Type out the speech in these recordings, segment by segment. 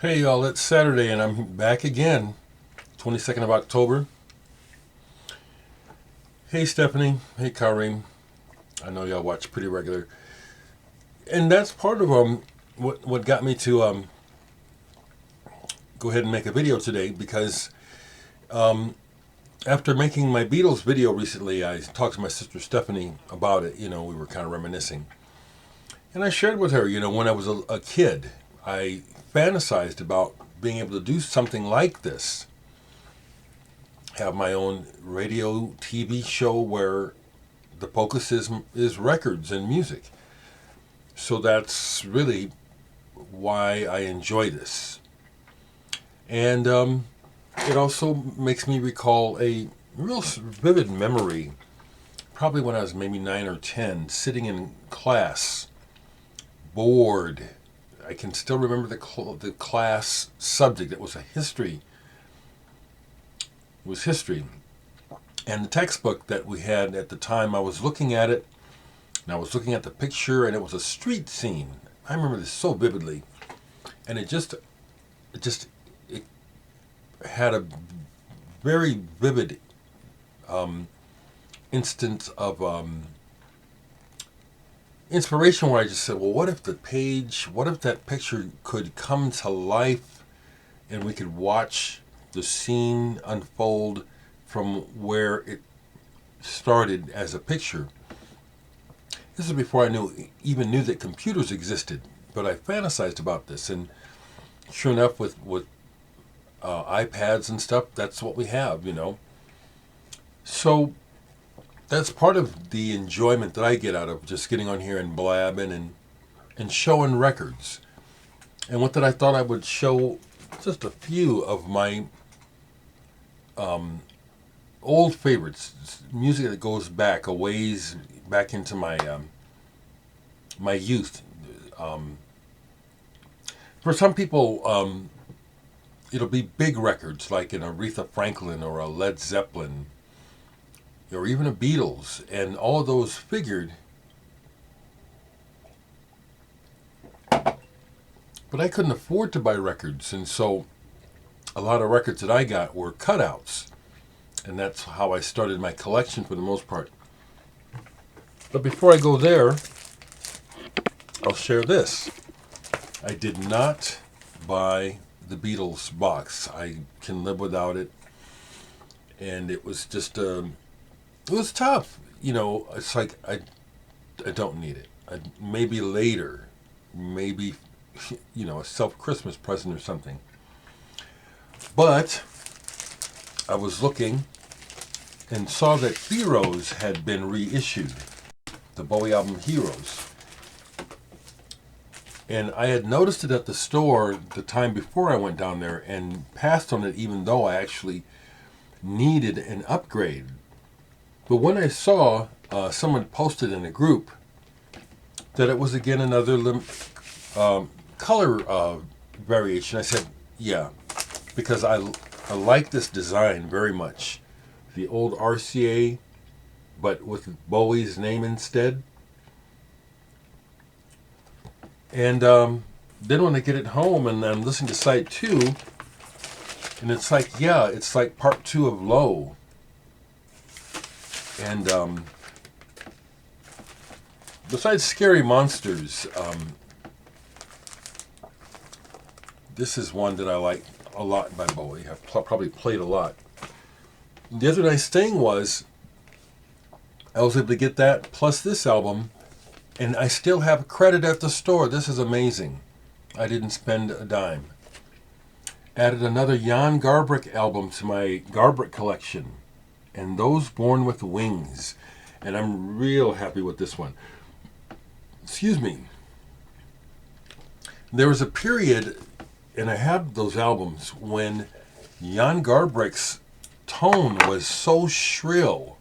Hey y'all, it's Saturday and I'm back again, 22nd of October. Hey Stephanie, hey Kareem. I know y'all watch pretty regular. And that's part of what got me to go ahead and make a video today because um, after making my Beatles video recently, I talked to my sister Stephanie about it. We were kind of reminiscing. And I shared with her, when I was a kid, I fantasized about being able to do something like this. Have my own radio TV show where the focus is records and music. So that's really why I enjoy this. And it also makes me recall a real vivid memory, probably when I was maybe 9 or 10, sitting in class, bored. I can still remember the class subject. It was history. And the textbook that we had at the time, I was looking at it, and I was looking at the picture, and it was a street scene. I remember this so vividly. And it had a very vivid instance of inspiration where I just said, well, what if that picture could come to life and we could watch the scene unfold from where it started as a picture. This is before I even knew that computers existed, but I fantasized about this, and sure enough, with iPads and stuff, that's what we have, So that's part of the enjoyment that I get out of just getting on here and blabbing and showing records. And what that I thought I would show just a few of my old favorites, music that goes back a ways back into my my youth. For some people, it'll be big records like an Aretha Franklin or a Led Zeppelin or even a Beatles, and all of those figured. But I couldn't afford to buy records, and so a lot of records that I got were cutouts. And that's how I started my collection for the most part. But before I go there, I'll share this. I did not buy the Beatles box. I can live without it. And it was just, it was tough. It's like I don't need it. Maybe later. Maybe, a self-Christmas present or something. But I was looking and saw that Heroes had been reissued, the Bowie album Heroes. And I had noticed it at the store the time before I went down there and passed on it even though I actually needed an upgrade. But when I saw someone posted in a group that it was again another color variation, I said, yeah, because I like this design very much. The old RCA, but with Bowie's name instead. And then when I get it home and I'm listening to side 2, and it's like part 2 of Low. And besides Scary Monsters, this is one that I like a lot by Bowie. I've probably played a lot. The other nice thing was I was able to get that plus this album, and I still have credit at the store. This is amazing. I didn't spend a dime. Added another Jan Garbarek album to my Garbarek collection, and Those Born with Wings. And I'm real happy with this one. Excuse me. There was a period, and I have those albums, when Jan Garbarek's tone was so shrill,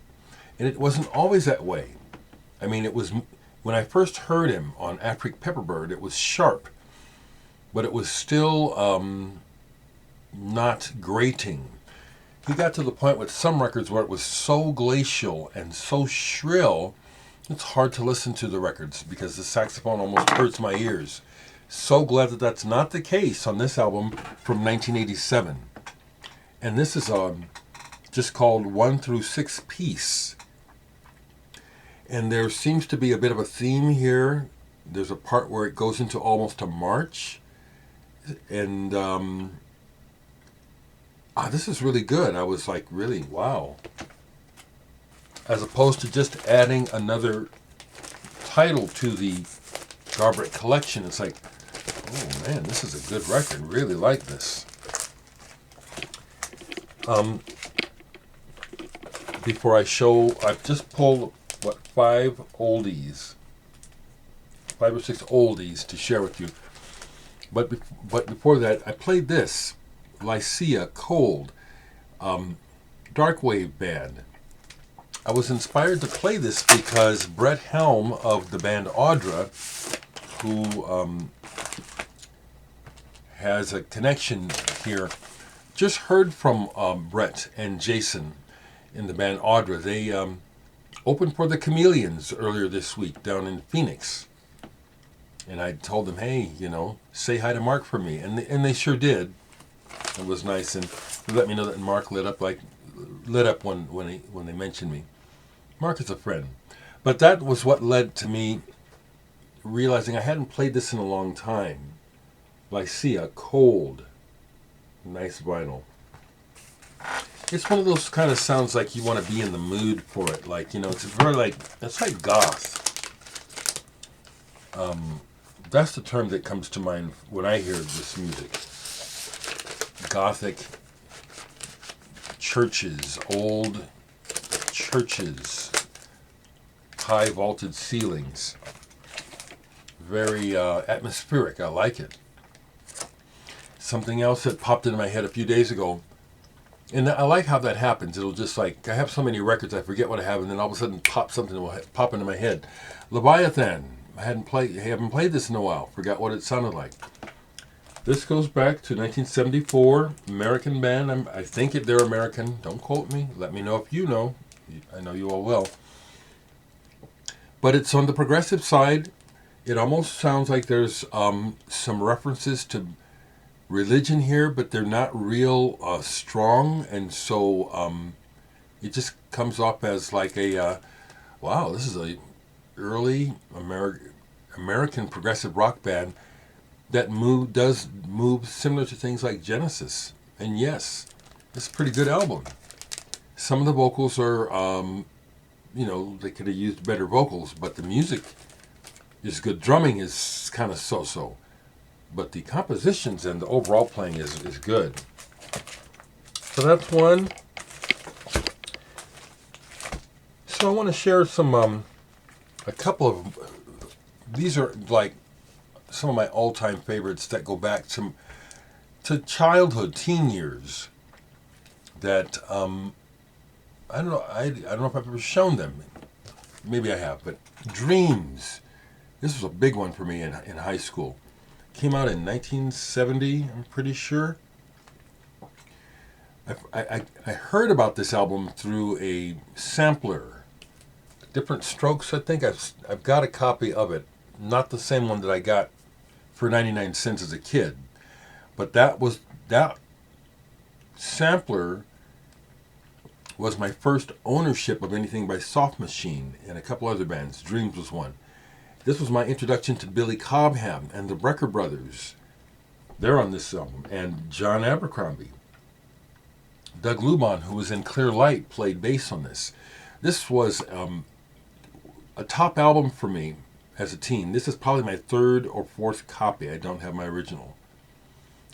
and it wasn't always that way. I mean, it was when I first heard him on Afric Pepperbird, it was sharp, but it was still not grating. He got to the point with some records where it was so glacial and so shrill, it's hard to listen to the records because the saxophone almost hurts my ears. So glad that that's not the case on this album from 1987. And this is just called 1 through 6 Piece. And there seems to be a bit of a theme here. There's a part where it goes into almost a march. And this is really good. I was like, really, wow. As opposed to just adding another title to the Garbarek collection. It's like, oh man, this is a good record. Really like this. Before I show, I've just pulled, 5 or 6 oldies to share with you. But before that, I played this, Lycia, Cold, dark wave band. I was inspired to play this because Brett Helm of the band Audra, who has a connection here, just heard from Brett and Jason in the band Audra. They opened for the Chameleons earlier this week down in Phoenix. And I told them, hey, say hi to Mark for me. And they sure did. It was nice. And they let me know that Mark lit up when they mentioned me. Mark is a friend. But that was what led to me realizing I hadn't played this in a long time. Lycia, Cold. Nice vinyl. It's one of those kind of sounds like you want to be in the mood for it. Like, it's very it's like goth. That's the term that comes to mind when I hear this music. Gothic churches, old churches, high vaulted ceilings. Very atmospheric. I like it. Something else that popped into my head a few days ago, and I like how that happens. It'll just I have so many records, I forget what I have, and then all of a sudden something will pop into my head. Leviathan. I haven't played this in a while. Forgot what it sounded like. This goes back to 1974, American band. I think they're American. Don't quote me. Let me know if you know. I know you all will. But it's on the progressive side. It almost sounds like there's some references to religion here, but they're not real strong, and so it just comes off as like wow, this is a early American progressive rock band that does move similar to things like Genesis. And yes, it's a pretty good album. Some of the vocals are, they could have used better vocals, but the music is good. Drumming is kind of so-so. But the compositions and the overall playing is good. So that's one. So I want to share a couple of, these are like some of my all-time favorites that go back to childhood, teen years. That I don't know if I've ever shown them. Maybe I have, but Dreams. This was a big one for me in high school. Came out in 1970, I'm pretty sure. I heard about this album through a sampler. Different Strokes, I think. I've got a copy of it. Not the same one that I got for 99 cents as a kid. But that sampler was my first ownership of anything by Soft Machine and a couple other bands. Dreams was one. This was my introduction to Billy Cobham and the Brecker Brothers. They're on this album. And John Abercrombie. Doug Lubon, who was in Clear Light, played bass on this. This was a top album for me as a teen. This is probably my 3rd or 4th copy. I don't have my original.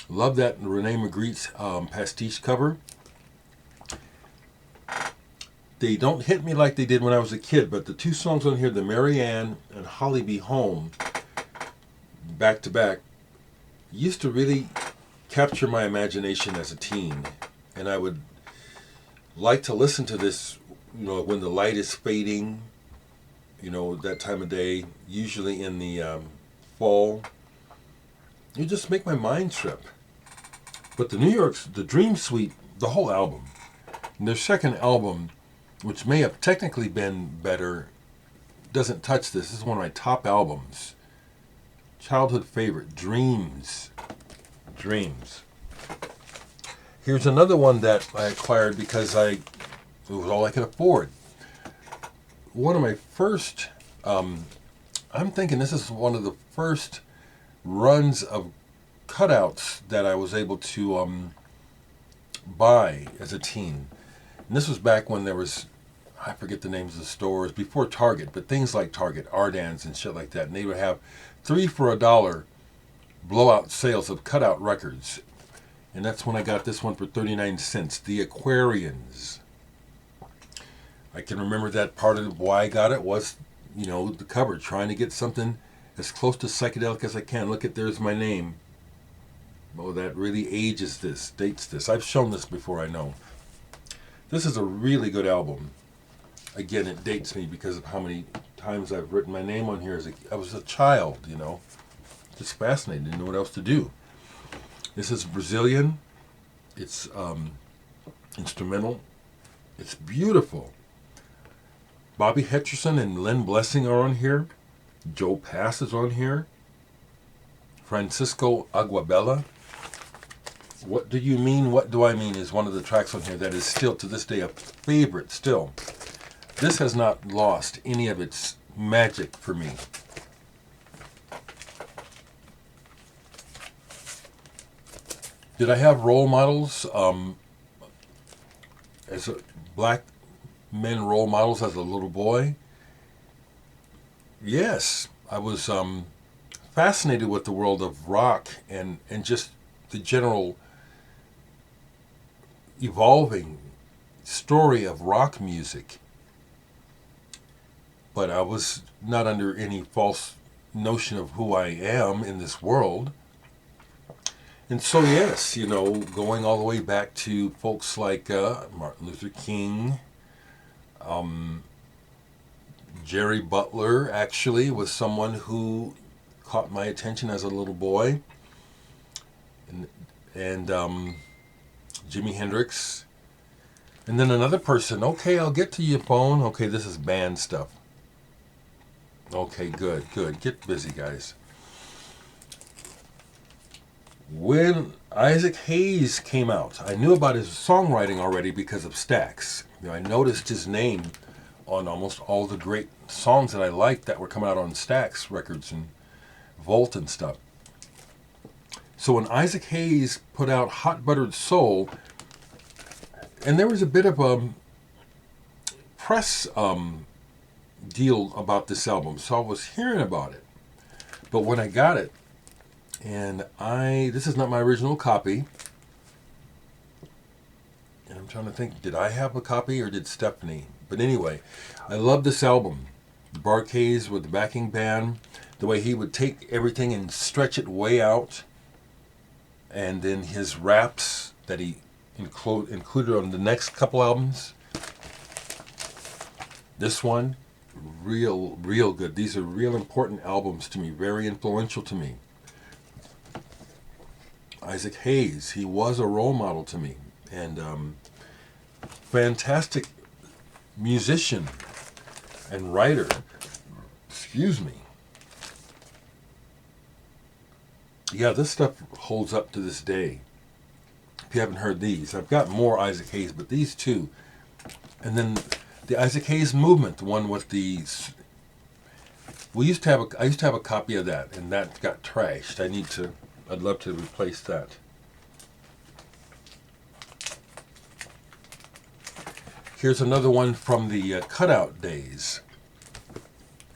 Love that Rene Magritte's pastiche cover. They don't hit me like they did when I was a kid, but the 2 songs on here, the Mary Ann and Holly Be Home, back to back, used to really capture my imagination as a teen. And I would like to listen to this, when the light is fading, that time of day, usually in the fall. You just make my mind trip. But the Dream Suite, the whole album, and their second album, which may have technically been better, doesn't touch this. This is one of my top albums. childhood favorite, Dreams. Dreams. Here's another one that I acquired because it was all I could afford. One of my first, I'm thinking this is one of the first runs of cutouts that I was able to buy as a teen. And this was back when there was, I forget the names of the stores, before Target, but things like Target, Ardans and shit like that. And they would have 3 for $1 blowout sales of cutout records. And that's when I got this one for 39 cents, the Aquarians. I can remember that part of why I got it was, the cover, trying to get something as close to psychedelic as I can. Look at, there's my name. Oh, that really ages this, dates this. I've shown this before, I know. This is a really good album. Again, it dates me because of how many times I've written my name on here. I was a child, just fascinated, didn't know what else to do. This is Brazilian. It's instrumental. It's beautiful. Bobby Hutcherson and Len Blessing are on here. Joe Pass is on here. Francisco Aguabella. What Do You Mean? What Do I Mean is one of the tracks on here that is still to this day a favorite still. This has not lost any of its magic for me. Did I have role models as black men role models as a little boy? Yes, I was fascinated with the world of rock and just the general evolving story of rock music. But I was not under any false notion of who I am in this world. And so, yes, going all the way back to folks like Martin Luther King, Jerry Butler actually was someone who caught my attention as a little boy, and Jimi Hendrix, and then another person. Okay, I'll get to your phone. Okay, this is band stuff. Okay, good. Get busy, guys. When Isaac Hayes came out, I knew about his songwriting already because of Stax. I noticed his name on almost all the great songs that I liked that were coming out on Stax records and Volt and stuff. So when Isaac Hayes put out Hot Buttered Soul, and there was a bit of a press deal about this album, so I was hearing about it. But when I got it, and this is not my original copy, and I'm trying to think, did I have a copy or did Stephanie? But anyway, I love this album. Barkays with the backing band, the way he would take everything and stretch it way out, and then his raps that he included on the next couple albums. This one, real good. These are real important albums to me, very influential to me. Isaac Hayes, he was a role model to me, and fantastic musician and writer. Excuse me. Yeah, this stuff holds up to this day. If you haven't heard these, I've got more Isaac Hayes, but these two. And then the Isaac Hayes movement, the one with the... I used to have a copy of that, and that got trashed. I'd love to replace that. Here's another one from the cutout days.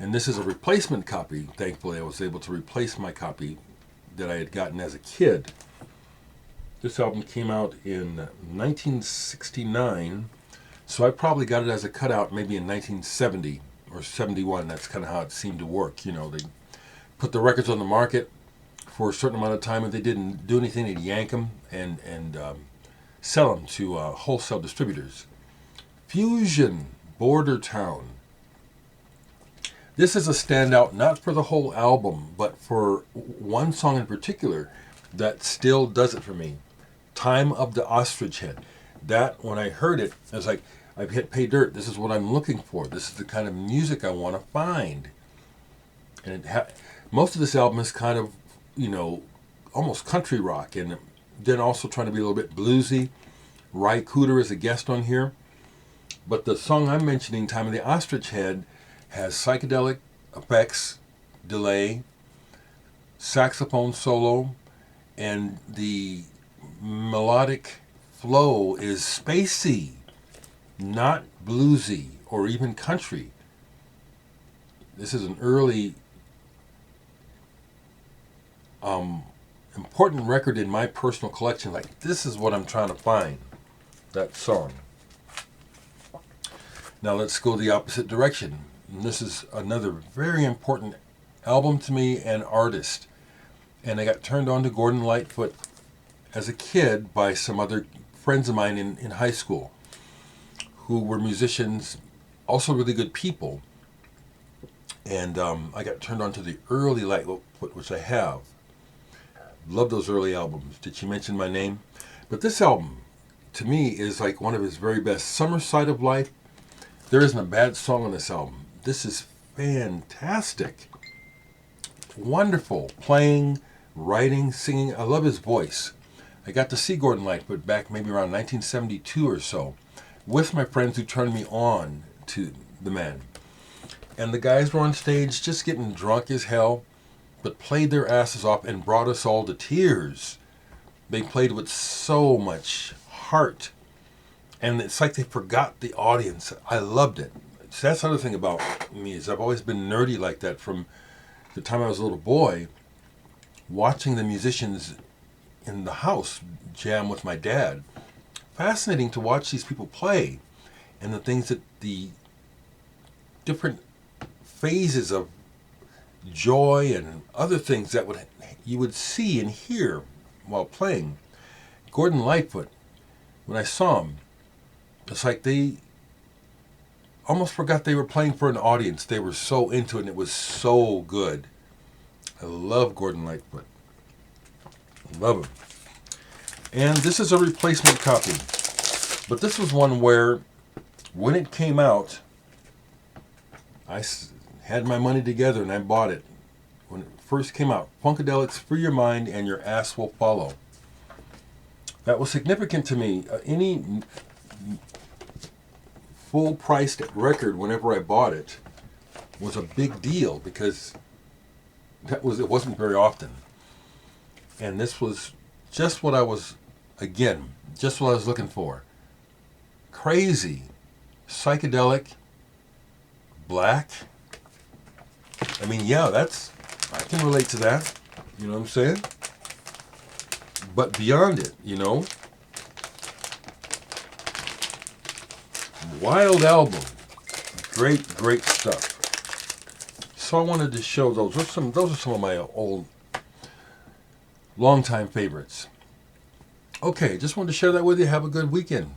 And this is a replacement copy. Thankfully, I was able to replace my copy that I had gotten as a kid. This album came out in 1969, so I probably got it as a cutout maybe in 1970 or 71. That's kind of how it seemed to work. They put the records on the market for a certain amount of time. If they didn't do anything, they'd yank them and sell them to wholesale distributors. Fusion, Border Town. This is a standout, not for the whole album, but for one song in particular that still does it for me. Time of the Ostrich Head. That, when I heard it, I was like, I've hit pay dirt. This is what I'm looking for. This is the kind of music I want to find. And Most of this album is kind of, you know, almost country rock, and then also trying to be a little bit bluesy. Ry Cooder is a guest on here. But the song I'm mentioning, Time of the Ostrich Head, has psychedelic effects, delay, saxophone solo, and the melodic flow is spacey, not bluesy or even country. This is an early important record in my personal collection. Like, this is what I'm trying to find, that song. Now let's go the opposite direction. And this is another very important album to me and artist. And I got turned on to Gordon Lightfoot as a kid by some other friends of mine in high school who were musicians, also really good people. And I got turned on to the early Lightfoot, which I have. Love those early albums. Did she mention my name? But this album, to me, is like one of his very best. Summer Side of Life. There isn't a bad song on this album. This is fantastic. Wonderful. Playing, writing, singing. I love his voice. I got to see Gordon Lightfoot back maybe around 1972 or so with my friends who turned me on to the man. And the guys were on stage just getting drunk as hell, but played their asses off and brought us all to tears. They played with so much heart. And it's like they forgot the audience. I loved it. So that's another thing about me, is I've always been nerdy like that from the time I was a little boy, watching the musicians in the house jam with my dad. Fascinating to watch these people play, and the things that the different phases of joy and other things that you would see and hear while playing. Gordon Lightfoot, when I saw him, it's like they almost forgot they were playing for an audience. They were so into it, and it was so good. I love Gordon Lightfoot. Love him. And this is a replacement copy. But this was one where, when it came out, I had my money together and I bought it. When it first came out, Funkadelic's Free Your Mind and Your Ass Will Follow. That was significant to me. Any full-priced record, whenever I bought it, was a big deal, because it wasn't very often. And this was just what I was, again, just what I was looking for. Crazy, psychedelic, black. I mean, yeah, I can relate to that. You know what I'm saying? But beyond it, you know. Wild album. Great, great stuff. So I wanted to show those. Those are some of my old, longtime favorites. Okay, just wanted to share that with you. Have a good weekend.